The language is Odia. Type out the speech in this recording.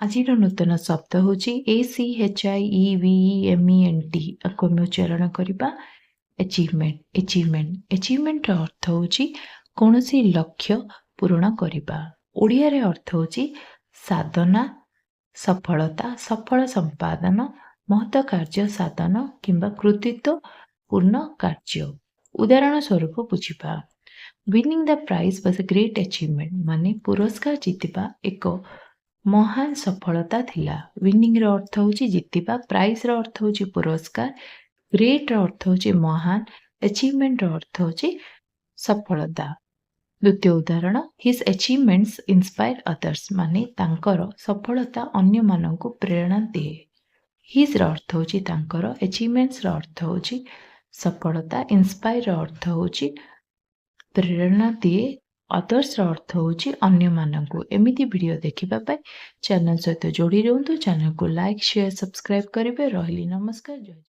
ଆଜିର ନୂତନ ଶବ୍ଦ ହେଉଛି ACHIEVEMENT। ଆକୁ ଆମେ ଉଚ୍ଚାରଣ କରିବା achievement। achievement ଅର୍ଥ ହେଉଛି କୌଣସି ଲକ୍ଷ୍ୟ ପୂରଣ କରିବା। ଓଡ଼ିଆରେ ଅର୍ଥ ହେଉଛି ସାଧନା, ସଫଳତା, ସଫଳ ସମ୍ପାଦନ, ମହତ କାର୍ଯ୍ୟ ସାଧନ କିମ୍ବା କୃତିତ୍ୱପୂର୍ଣ୍ଣ କାର୍ଯ୍ୟ। ଉଦାହରଣ ସ୍ୱରୂପ ବୁଝିବା, winning the prize was A great achievement, ମାନେ ପୁରସ୍କାର ଜିତିବା ଏକ ମହାନ ସଫଳତା ଥିଲା। ୱିନିଂର ଅର୍ଥ ହେଉଛି ଜିତିବା, ପ୍ରାଇଜ୍ର ଅର୍ଥ ହେଉଛି ପୁରସ୍କାର, ଗ୍ରେଟ୍ର ଅର୍ଥ ହେଉଛି ମହାନ, ଆଚିଭମେଣ୍ଟର ଅର୍ଥ ହେଉଛି ସଫଳତା। ଦ୍ୱିତୀୟ ଉଦାହରଣ, ହିଜ୍ ଆଚିଭମେଣ୍ଟସ୍ ଇନ୍ସପାୟାର ଅଦର୍ସ, ମାନେ ତାଙ୍କର ସଫଳତା ଅନ୍ୟମାନଙ୍କୁ ପ୍ରେରଣା ଦିଏ। ହିଜ୍ର ଅର୍ଥ ହେଉଛି ତାଙ୍କର, ଆଚିଭମେଣ୍ଟସ୍ର ଅର୍ଥ ହେଉଛି ସଫଳତା, ଇନ୍ସପାୟାରର ଅର୍ଥ ହେଉଛି ପ୍ରେରଣା ଦିଏ, ଅଦର୍ସର ଅର୍ଥ ହେଉଛି ଅନ୍ୟମାନଙ୍କୁ। ଏମିତି ଭିଡ଼ିଓ ଦେଖିବା ପାଇଁ ଚ୍ୟାନେଲ୍ ସହିତ ଯୋଡ଼ି ରୁହନ୍ତୁ। ଚ୍ୟାନେଲକୁ ଲାଇକ୍, ସେୟାର, ସବସ୍କ୍ରାଇବ୍ କରିବେ। ରହିଲି, ନମସ୍କାର, ଜୟ।